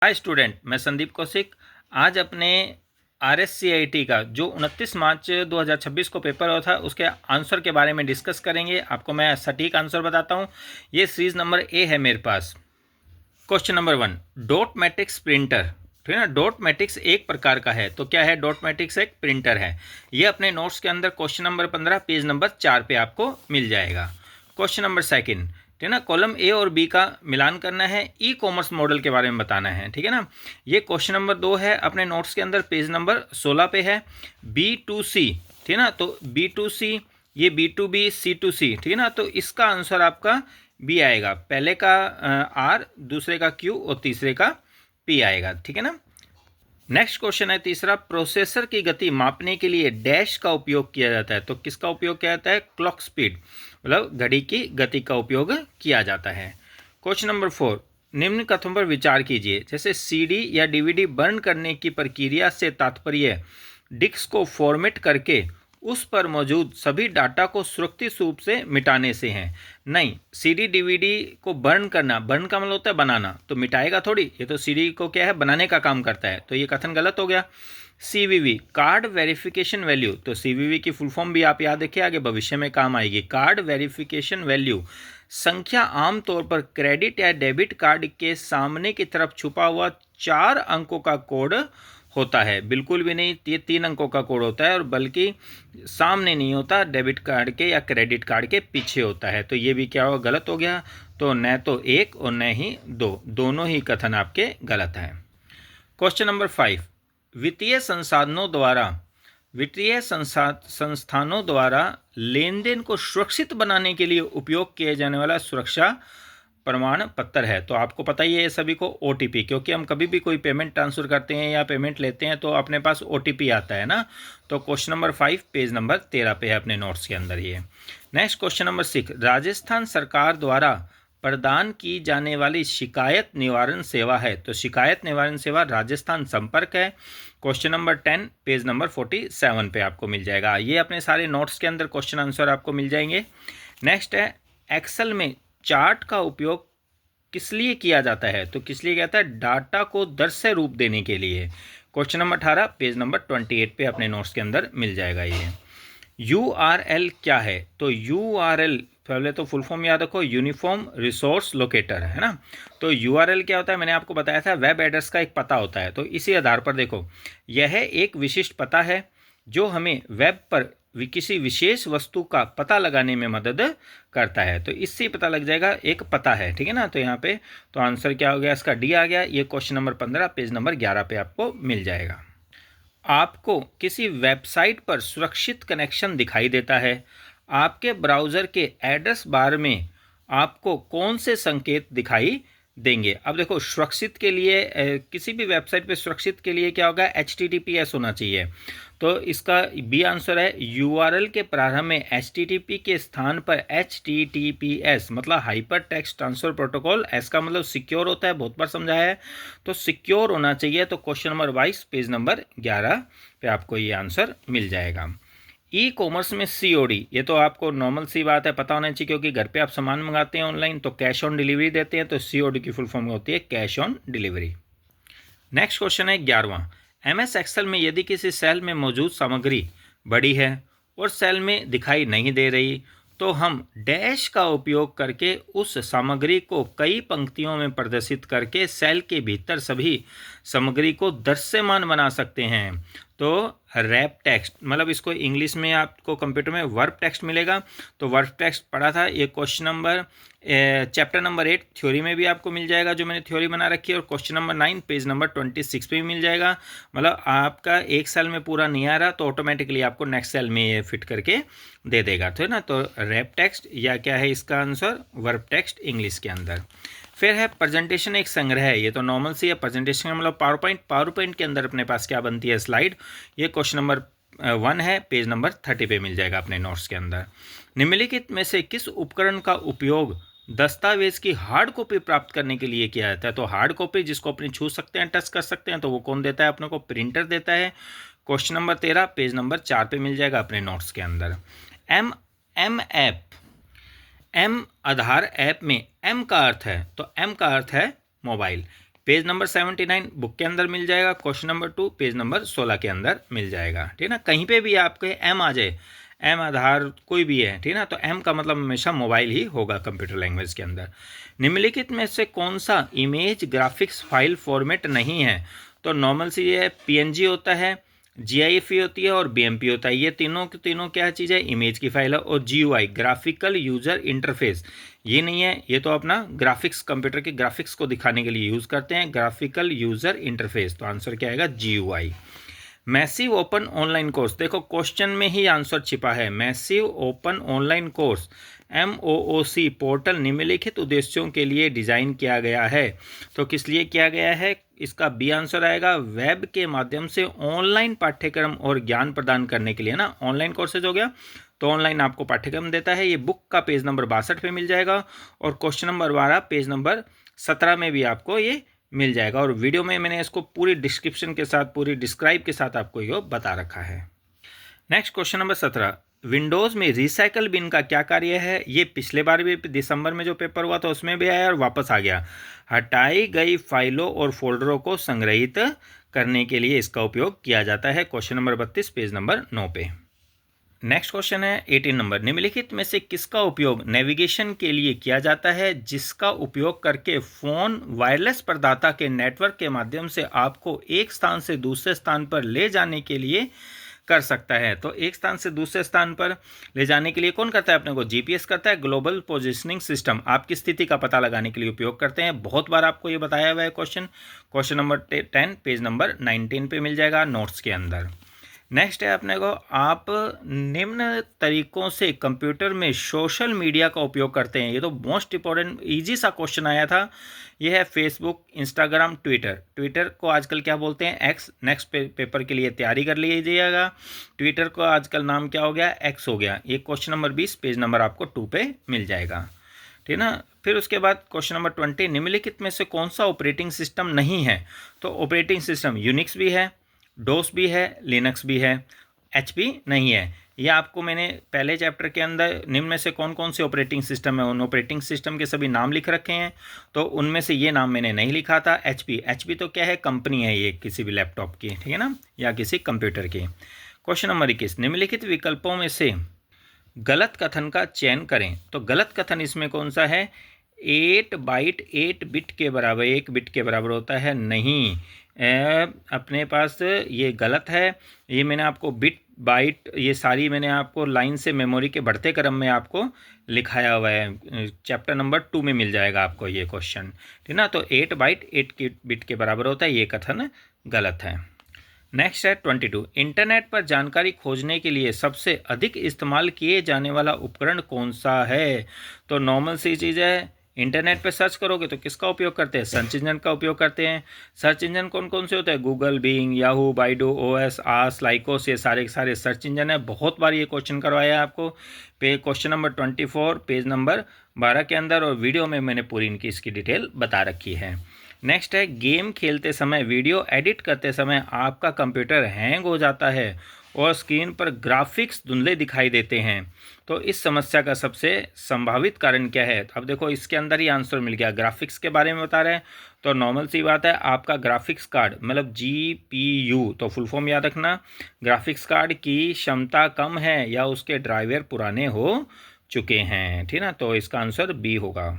Hi student, मैं संदीप कौशिक। आज अपने RSCIT का जो 29 मार्च 2026 को पेपर हुआ था उसके आंसर के बारे में डिस्कस करेंगे। आपको मैं सटीक आंसर बताता हूँ। ये सीरीज नंबर ए है मेरे पास। Question number 1, dot matrix printer. ठीक है ना, डॉट मैट्रिक्स एक प्रकार का है। तो क्या है? डॉट मैट्रिक्स एक प्रिंटर है। ये अपने नोट्स के अंदर क्वेश्चन नंबर 15 पेज नंबर 4 पे आपको मिल जाएगा। क्वेश्चन नंबर सेकंड, ठीक है ना, कॉलम ए और बी का मिलान करना है, ई कॉमर्स मॉडल के बारे में बताना है। ठीक है ना, ये क्वेश्चन नंबर 2 है, अपने नोट्स के अंदर पेज नंबर 16 पे है। B2C, ठीक है ना, तो B2C, ये B2B, C2C, ठीक है ना, तो इसका आंसर आपका बी आएगा। पहले का आर, दूसरे का क्यू और तीसरे का पी आएगा। ठीक है ना। नेक्स्ट क्वेश्चन है तीसरा, प्रोसेसर की गति मापने के लिए डैश का उपयोग किया जाता है। तो किसका उपयोग किया जाता है? क्लॉक स्पीड, मतलब घड़ी की गति का उपयोग किया जाता है। क्वेश्चन नंबर 4, निम्न कथनों पर विचार कीजिए। जैसे सीडी या डीवीडी बर्न करने की प्रक्रिया से तात्पर्य डिस्क को फॉर्मेट करके उस पर मौजूद सभी डाटा को सुरक्षित रूप से मिटाने से हैं। नहीं, सीडी डीवीडी को बर्न करना, बर्न का मतलब होता है बनाना, तो मिटाएगा थोड़ी। ये तो सीडी को क्या है, बनाने का काम करता है, तो ये कथन गलत हो गया। CVV, कार्ड वेरिफिकेशन वैल्यू, तो CVV की फुल फॉर्म भी आप याद रखिए, आगे भविष्य में काम आएगी। कार्ड वेरिफिकेशन वैल्यू संख्या आमतौर पर क्रेडिट या डेबिट कार्ड के सामने की तरफ छुपा हुआ 4 अंकों का कोड होता है। बिल्कुल भी नहीं, ये 3 अंकों का कोड होता है, और बल्कि सामने नहीं होता, डेबिट कार्ड के या क्रेडिट कार्ड के पीछे होता है। तो ये भी क्या होगा, गलत हो गया। तो न तो एक और न ही दो, दोनों ही कथन आपके गलत हैं। क्वेश्चन नंबर 5, वित्तीय संस्थानों द्वारा लेन देन को सुरक्षित बनाने के लिए उपयोग किए जाने वाला सुरक्षा प्रमाण पत्र है। तो आपको पता ही है सभी को OTP, क्योंकि हम कभी भी कोई पेमेंट ट्रांसफर करते हैं या पेमेंट लेते हैं तो अपने पास OTP आता है ना। तो क्वेश्चन नंबर 5 पेज नंबर 13 पे है अपने नोट्स के अंदर ये। नेक्स्ट क्वेश्चन नंबर 6, राजस्थान सरकार द्वारा प्रदान की जाने वाली शिकायत निवारण सेवा है। तो शिकायत निवारण सेवा राजस्थान संपर्क है। क्वेश्चन नंबर 10 पेज नंबर 47 पे आपको मिल जाएगा। ये अपने सारे नोट्स के अंदर क्वेश्चन आंसर आपको मिल जाएंगे। नेक्स्ट है, एक्सेल में चार्ट का उपयोग किस लिए किया जाता है? तो किस लिए किया जाता है? डाटा को दृश्य रूप देने के लिए। क्वेश्चन नंबर 18 पेज नंबर 28 पे अपने नोट्स के अंदर मिल जाएगा ये। URL क्या है? तो URL पहले तो फुल फॉर्म याद रखो, यूनिफॉर्म रिसोर्स लोकेटर, है ना। तो URL क्या होता है? मैंने आपको बताया था, वेब एड्रेस का एक पता होता है। तो इसी आधार पर देखो, यह एक विशिष्ट पता है जो हमें वेब पर किसी विशेष वस्तु का पता लगाने में मदद करता है। तो इससे पता लग जाएगा एक पता है। ठीक है ना, तो यहाँ पे तो आंसर क्या हो गया, इसका डी आ गया। ये क्वेश्चन नंबर 15 पेज नंबर 11 पे आपको मिल जाएगा। आपको किसी वेबसाइट पर सुरक्षित कनेक्शन दिखाई देता है। आपके ब्राउज़र के एड्रेस बार में आपको कौन से संकेत दिखाई देंगे? अब देखो, सुरक्षित के लिए किसी भी वेबसाइट पे सुरक्षित के लिए क्या होगा, HTTPS होना चाहिए। तो इसका बी आंसर है। URL के प्रारंभ में HTTP के स्थान पर HTTPS मतलब hyper text transfer protocol, S का मतलब सिक्योर होता है, बहुत बार समझाया है। तो सिक्योर होना चाहिए। तो क्वेश्चन नंबर 22 पेज नंबर 11 पे आपको ये आंसर मिल जाएगा। ई कॉमर्स में COD, ये तो आपको नॉर्मल सी बात है, पता होना चाहिए, क्योंकि घर पे आप सामान मंगाते हैं ऑनलाइन तो कैश ऑन डिलीवरी देते हैं। तो COD की फुल फॉर्म होती है cash on delivery. Next question है 11वां, MS एक्सेल में यदि किसी सेल में मौजूद सामग्री बड़ी है और सेल में दिखाई नहीं दे रही तो हम डैश का उपयोग करके उस सामग्री को कई पंक्तियों में प्रदर्शित करके सेल के भीतर सभी सामग्री को दृश्यमान बना सकते हैं। तो रैप टेक्स्ट, मतलब इसको इंग्लिश में आपको कंप्यूटर में वर्ब टेक्स्ट मिलेगा। तो वर्ब टेक्स्ट पढ़ा था, ये question number chapter number 8 theory में भी आपको मिल जाएगा, जो मैंने थ्योरी बना रखी है। और क्वेश्चन नंबर 9 पेज नंबर 26 पे भी मिल जाएगा। मतलब आपका एक सेल में पूरा नहीं आ रहा तो ऑटोमेटिकली आपको नेक्स्ट सेल में ये फिट करके दे देगा, तो है ना। तो रैप टेक्स्ट या क्या है इसका आंसर, वर्ब टेक्स्ट इंग्लिश के अंदर। फिर है प्रेजेंटेशन एक संग्रह है। ये तो नॉर्मल सी है, प्रेजेंटेशन का मतलब पावर पॉइंट के अंदर अपने पास क्या बनती है, स्लाइड। ये क्वेश्चन नंबर 1 है, पेज नंबर 30 पे मिल जाएगा अपने नोट्स के अंदर। निम्नलिखित में से किस उपकरण का उपयोग दस्तावेज की हार्ड कॉपी प्राप्त करने के लिए किया जाता है? तो हार्ड कॉपी जिसको अपने छू सकते हैं, टच कर सकते हैं, तो वो कौन देता है अपने को? प्रिंटर देता है। क्वेश्चन नंबर 13 पेज नंबर 4 पे मिल जाएगा अपने नोट्स के अंदर। एम ऐप, आधार ऐप में M का अर्थ है, तो M का अर्थ है मोबाइल। पेज नंबर 79 बुक के अंदर मिल जाएगा, क्वेश्चन नंबर 2 पेज नंबर 16 के अंदर मिल जाएगा, ठीक है ना। कहीं पे भी आपके एम आ जाए, एम आधार कोई भी है, ठीक है ना, तो एम का मतलब हमेशा मोबाइल ही होगा कंप्यूटर लैंग्वेज के अंदर। निम्नलिखित में से कौन सा इमेज ग्राफिक्स फाइल फॉर्मेट नहीं है? तो नॉर्मल सी है, पीएनजी होता है, जीआईएफ होती है और बीएमपी होता है। ये तीनों क्या चीज़ है? इमेज की फाइल है। और जीयूआई ग्राफिकल यूजर इंटरफेस ये नहीं है, ये तो अपना ग्राफिक्स, कंप्यूटर के ग्राफिक्स को दिखाने के लिए यूज़ करते हैं, ग्राफिकल यूजर इंटरफेस। तो आंसर क्या आएगा? GUI. Massive open online course, देखो क्वेश्चन में ही आंसर छिपा है। Massive open online course MOOC portal निम्नलिखित उद्देश्यों के लिए डिज़ाइन किया गया है। तो किस लिए किया गया है? इसका बी आंसर आएगा, वेब के माध्यम से ऑनलाइन पाठ्यक्रम और ज्ञान प्रदान करने के लिए ना। ऑनलाइन कोर्सेज हो गया तो ऑनलाइन आपको पाठ्यक्रम देता है। ये बुक का पेज नंबर 62 पे मिल जाएगा और क्वेश्चन नंबर 12 पेज नंबर 17 में भी आपको ये मिल जाएगा। और वीडियो में मैंने इसको पूरी डिस्क्रिप्शन के साथ, पूरी डिस्क्राइब के साथ आपको ये बता रखा है। नेक्स्ट क्वेश्चन नंबर 17, विंडोज़ में रिसाइकल बिन का क्या कार्य है? ये पिछले बार भी दिसंबर में जो पेपर हुआ था उसमें भी आया और वापस आ गया। हटाई गई फाइलों और फोल्डरों को संग्रहित करने के लिए इसका उपयोग किया जाता है। क्वेश्चन नंबर 32 पेज नंबर 9 पे। नेक्स्ट क्वेश्चन है 18 नंबर, निम्नलिखित में से किसका उपयोग नेविगेशन के लिए किया जाता है, जिसका उपयोग करके फ़ोन वायरलेस प्रदाता के नेटवर्क के माध्यम से आपको एक स्थान से दूसरे स्थान पर ले जाने के लिए कर सकता है? तो एक स्थान से दूसरे स्थान पर ले जाने के लिए कौन करता है? अपने को जीपीएस करता है, ग्लोबल पोजिशनिंग सिस्टम, आपकी स्थिति का पता लगाने के लिए उपयोग करते हैं। बहुत बार आपको ये बताया हुआ है क्वेश्चन नंबर 10 पेज नंबर 19 पे मिल जाएगा नोट्स के अंदर। नेक्स्ट है अपने को, आप निम्न तरीकों से कंप्यूटर में सोशल मीडिया का उपयोग करते हैं। ये तो मोस्ट इंपॉर्टेंट इजी सा क्वेश्चन आया था। ये है फेसबुक, इंस्टाग्राम, ट्विटर को आजकल क्या बोलते हैं? एक्स। नेक्स्ट पेपर के लिए तैयारी कर लीजिएगा। ट्विटर को आजकल नाम क्या हो गया? एक्स हो गया। ये क्वेश्चन नंबर 20 पेज नंबर आपको 2 पे मिल जाएगा, ठीक है ना। फिर उसके बाद क्वेश्चन नंबर 20, निम्नलिखित में से कौन सा ऑपरेटिंग सिस्टम नहीं है? तो ऑपरेटिंग सिस्टम यूनिक्स भी है, डोस भी है, लिनक्स भी है, HP नहीं है। ये आपको मैंने पहले चैप्टर के अंदर निम्न में से कौन कौन से ऑपरेटिंग सिस्टम है, उन ऑपरेटिंग सिस्टम के सभी नाम लिख रखे हैं, तो उनमें से ये नाम मैंने नहीं लिखा था। HP तो क्या है? कंपनी है ये किसी भी लैपटॉप की, ठीक है ना, या किसी कंप्यूटर की। क्वेश्चन नंबर 21, निम्नलिखित विकल्पों में से गलत कथन का चयन करें। तो गलत कथन इसमें कौन सा है? 8 बाइट 8 बिट के बराबर, 1 बिट के बराबर होता है नहीं। अपने पास ये गलत है। ये मैंने आपको बिट बाइट ये सारी मैंने आपको लाइन से मेमोरी के बढ़ते क्रम में आपको लिखाया हुआ है। चैप्टर नंबर 2 में मिल जाएगा आपको ये क्वेश्चन, ठीक ना। तो 8 बाइट 8 बिट के बराबर होता है, ये कथन गलत है। नेक्स्ट है 22, इंटरनेट पर जानकारी खोजने के लिए सबसे अधिक इस्तेमाल किए जाने वाला उपकरण कौन सा है? तो नॉर्मल सी चीज़ है, इंटरनेट पे सर्च करोगे तो किसका उपयोग करते हैं? सर्च इंजन का उपयोग करते हैं। सर्च इंजन कौन कौन से होते हैं? Google, Bing, Yahoo, Baidu, OS, Ask, Lycos, ये सारे के सारे सर्च इंजन है। बहुत बार ये क्वेश्चन करवाया है आपको क्वेश्चन नंबर 24 पेज नंबर 12 के अंदर, और वीडियो में मैंने पूरी इनकी इसकी डिटेल बता रखी है। नेक्स्ट है, गेम खेलते समय, वीडियो एडिट करते समय आपका कंप्यूटर हैंग हो जाता है और स्क्रीन पर ग्राफिक्स धुंधले दिखाई देते हैं। तो इस समस्या का सबसे संभावित कारण क्या है? अब देखो इसके अंदर ही आंसर मिल गया, ग्राफिक्स के बारे में बता रहे हैं। तो नॉर्मल सी बात है, आपका ग्राफिक्स कार्ड मतलब GPU, तो फुल फॉर्म याद रखना, ग्राफिक्स कार्ड की क्षमता कम है या उसके ड्राइवर पुराने हो चुके हैं, ठीक ना। तो इसका आंसर B होगा।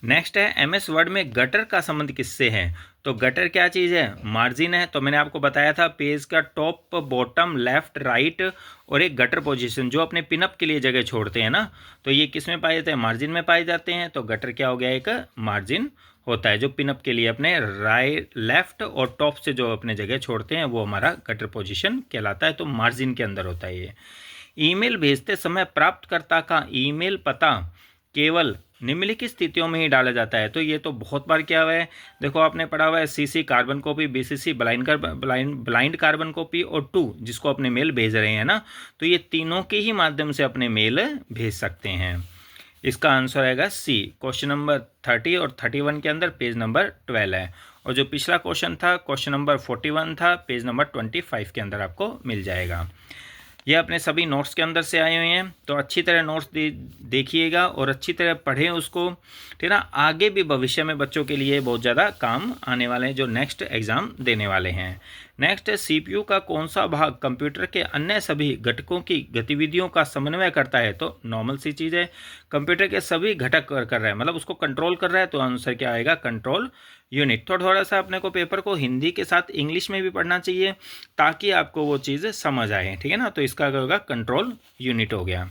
नेक्स्ट है, MS वर्ड में गटर का संबंध किससे है? तो गटर क्या चीज़ है? मार्जिन है। तो मैंने आपको बताया था पेज का टॉप, बॉटम, लेफ्ट, राइट और एक गटर पोजीशन जो अपने पिनअप के लिए जगह छोड़ते हैं ना, तो ये किस में पाए जाते हैं? मार्जिन में पाए जाते हैं। तो गटर क्या हो गया? एक मार्जिन होता है जो पिनअप के लिए अपने राइट, लेफ्ट और टॉप से जो अपने जगह छोड़ते हैं, वो हमारा गटर पोजीशन कहलाता है। तो मार्जिन के अंदर होता है ये। ईमेल भेजते समय प्राप्तकर्ता का ईमेल पता केवल निम्नलिखित स्थितियों में ही डाला जाता है। तो ये तो बहुत बार क्या हुआ है, देखो आपने पढ़ा हुआ है CC carbon copy, BCC blind carbon copy और 2 जिसको अपने मेल भेज रहे हैं ना, तो ये तीनों के ही माध्यम से अपने मेल भेज सकते हैं। इसका आंसर आएगा C। क्वेश्चन नंबर 30 और 31 के अंदर पेज नंबर 12 है, और जो पिछला क्वेश्चन था क्वेश्चन नंबर 41 था पेज नंबर 25 के अंदर आपको मिल जाएगा। ये अपने सभी नोट्स के अंदर से आए हुए हैं, तो अच्छी तरह नोट्स देखिएगा और अच्छी तरह पढ़ें उसको, ठीक है ना। आगे भी भविष्य में बच्चों के लिए बहुत ज़्यादा काम आने वाले हैं जो नेक्स्ट एग्ज़ाम देने वाले हैं। नेक्स्ट है, सीपीयू का कौन सा भाग कंप्यूटर के अन्य सभी घटकों की गतिविधियों का समन्वय करता है? तो नॉर्मल सी चीज़ है, कंप्यूटर के सभी घटक कर रहा है, मतलब उसको कंट्रोल कर रहा है, तो आंसर क्या आएगा? Control unit. तो थोड़ा सा अपने को पेपर को हिंदी के साथ इंग्लिश में भी पढ़ना चाहिए ताकि आपको वो चीज़ समझ आए, ठीक है ना। तो इसका क्या होगा? कंट्रोल यूनिट हो गया,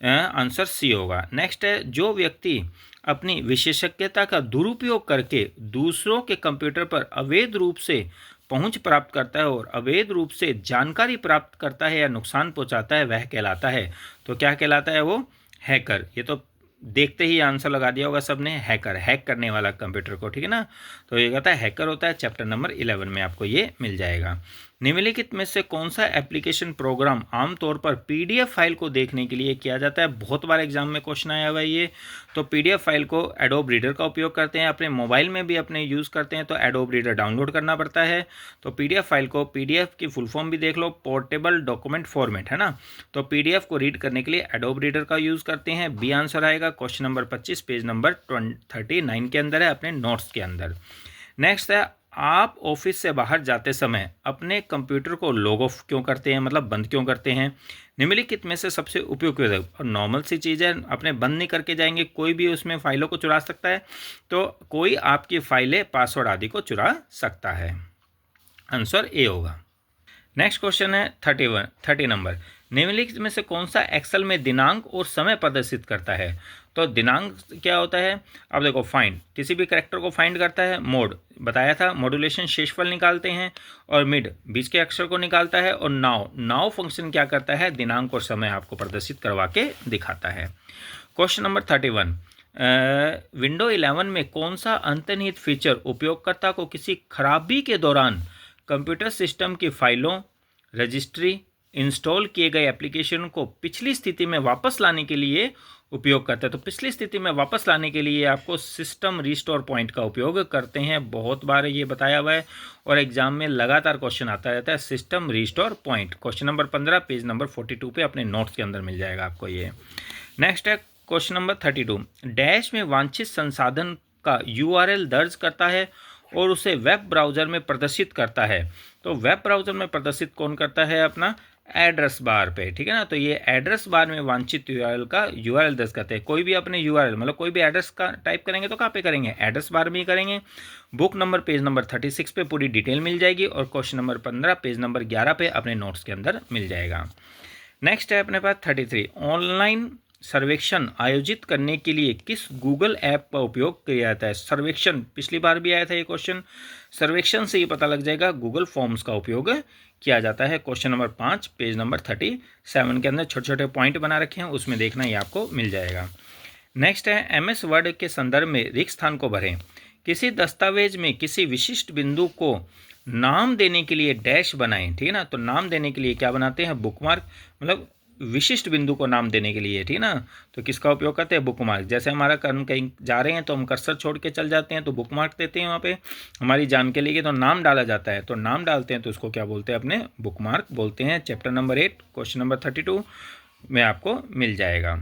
आंसर सी होगा। नेक्स्ट है, जो व्यक्ति अपनी विशेषज्ञता का दुरुपयोग करके दूसरों के कंप्यूटर पर अवैध रूप से पहुंच प्राप्त करता है और अवैध रूप से जानकारी प्राप्त करता है या नुकसान पहुंचाता है, वह कहलाता है। तो क्या कहलाता है वो? हैकर। ये तो देखते ही आंसर लगा दिया होगा सबने, हैकर, हैक करने वाला कंप्यूटर को, ठीक है ना। तो ये कहता है हैकर होता है, चैप्टर नंबर 11 में आपको ये मिल जाएगा। निम्नलिखित में से कौन सा एप्लीकेशन प्रोग्राम आमतौर पर पीडीएफ फाइल को देखने के लिए किया जाता है? बहुत बार एग्जाम में क्वेश्चन आया हुआ है ये। तो पीडीएफ फाइल को एडोब रीडर का उपयोग करते हैं, अपने मोबाइल में भी अपने यूज़ करते हैं तो एडोब रीडर डाउनलोड करना पड़ता है। तो पीडीएफ फाइल को, पीडीएफ की फुल फॉर्म भी देख लो, पोर्टेबल डॉक्यूमेंट फॉर्मेट, है ना। तो पीडीएफ को रीड करने के लिए एडोब रीडर का यूज़ करते हैं। बी आंसर आएगा, क्वेश्चन नंबर 25 पेज नंबर 39 के अंदर है, अपने नोट्स के अंदर। नेक्स्ट है, आप ऑफिस से बाहर जाते समय अपने कंप्यूटर को लॉग ऑफ क्यों करते हैं, मतलब बंद क्यों करते हैं? निम्नलिखित में से सबसे उपयुक्त है, और नॉर्मल सी चीज़ है, अपने बंद नहीं करके जाएंगे, कोई भी उसमें फाइलों को चुरा सकता है, तो कोई आपकी फाइलें, पासवर्ड आदि को चुरा सकता है। आंसर ए होगा। नेक्स्ट क्वेश्चन है 30 नंबर, निम्नलिखित में से कौन सा एक्सेल में दिनांक और समय प्रदर्शित करता है? तो दिनांक क्या होता है? अब देखो, फाइंड, किसी भी कैरेक्टर को फाइंड करता है। मोड बताया था, मॉड्यूलेशन शेषफल निकालते हैं, और मिड बीच के अक्षर को निकालता है, और नाउ फंक्शन क्या करता है? दिनांक और समय आपको प्रदर्शित करवा के दिखाता है। क्वेश्चन नंबर 31, विंडो 11 में कौन सा अंतर्निहित फीचर उपयोगकर्ता को किसी खराबी के दौरान कंप्यूटर सिस्टम की फाइलों, रजिस्ट्री, इंस्टॉल किए गए एप्लीकेशन को पिछली स्थिति में वापस लाने के लिए उपयोग करता है? तो पिछली स्थिति में वापस लाने के लिए आपको सिस्टम रिस्टोर पॉइंट का उपयोग करते हैं। बहुत बार ये बताया हुआ है और एग्जाम में लगातार क्वेश्चन आता रहता है, system restore point. Question number 15 page number 42 पे अपने नोट्स के अंदर मिल जाएगा आपको ये। नेक्स्ट है क्वेश्चन नंबर 32, डैश में वांछित संसाधन का यूआरएल दर्ज करता है और उसे वेब ब्राउज़र में प्रदर्शित करता है। तो वेब ब्राउज़र में प्रदर्शित कौन करता है? अपना एड्रेस बार पे, ठीक है ना। तो ये एड्रेस बार में वांछित यूआरएल का यूआरएल दर्ज करते हैं। कोई भी अपने यूआरएल, मतलब कोई भी एड्रेस का टाइप करेंगे तो कहाँ पे करेंगे? एड्रेस बार में ही करेंगे। बुक नंबर पेज नंबर 36 पे पूरी डिटेल मिल जाएगी, और क्वेश्चन नंबर 15 पेज नंबर 11 पे अपने नोट्स के अंदर मिल जाएगा। नेक्स्ट है अपने पास 33, ऑनलाइन सर्वेक्षण आयोजित करने के लिए किस गूगल ऐप का उपयोग किया जाता है? सर्वेक्षण, पिछली बार भी आया था ये क्वेश्चन, सर्वेक्षण से ही पता लग जाएगा, गूगल फॉर्म्स का उपयोग किया जाता है। क्वेश्चन नंबर 5 पेज नंबर 37 के अंदर छोटे छोटे पॉइंट बना रखे हैं, उसमें देखना ये आपको मिल जाएगा। नेक्स्ट है, एमएस वर्ड के संदर्भ में रिक्त स्थान को भरें। किसी दस्तावेज में किसी विशिष्ट बिंदु को नाम देने के लिए डैश बनाएं, ठीक है ना। तो नाम देने के लिए क्या बनाते हैं? बुकमार्क, मतलब विशिष्ट बिंदु को नाम देने के लिए, ठीक है ना। तो किसका उपयोग करते हैं? बुकमार्क। जैसे हमारा कर्म कहीं जा रहे हैं तो हम कर्सर छोड़ के चल जाते हैं तो बुकमार्क देते हैं, वहाँ पे हमारी जान के लिए तो नाम डाला जाता है, तो नाम डालते हैं तो उसको क्या बोलते हैं? अपने बुकमार्क बोलते हैं। चैप्टर नंबर 8 क्वेश्चन नंबर 32 में आपको मिल जाएगा।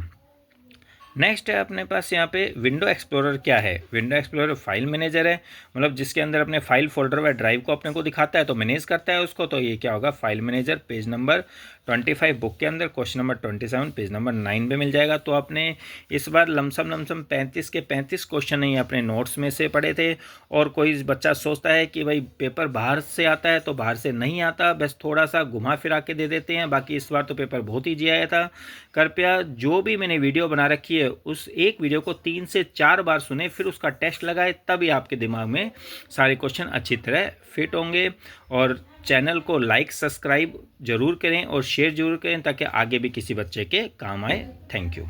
नेक्स्ट है अपने पास यहाँ पे विंडो एक्सप्लोरर क्या है? विंडो एक्सप्लोरर फाइल मैनेजर है, मतलब जिसके अंदर अपने फाइल फोल्डर व ड्राइव को अपने को दिखाता है, तो मैनेज करता है उसको, तो ये क्या होगा? File manager. Page number 25 book के अंदर क्वेश्चन नंबर 27 पेज नंबर 9 पे मिल जाएगा। तो आपने इस बार लमसम 35 के 35 क्वेश्चन ही अपने नोट्स में से पढ़े थे, और कोई बच्चा सोचता है कि भाई पेपर बाहर से आता है, तो बाहर से नहीं आता, बस थोड़ा सा घुमा फिरा के दे देते हैं। बाकी इस बार तो पेपर बहुत ईजी आया था। कृपया जो भी मैंने वीडियो बना रखी है उस एक वीडियो को 3 से 4 बार सुने, फिर उसका टेस्ट लगाए, तभी आपके दिमाग में सारे क्वेश्चन अच्छी तरह फिट होंगे। और चैनल को लाइक सब्सक्राइब जरूर करें और शेयर जरूर करें ताकि आगे भी किसी बच्चे के काम आए। Thank you.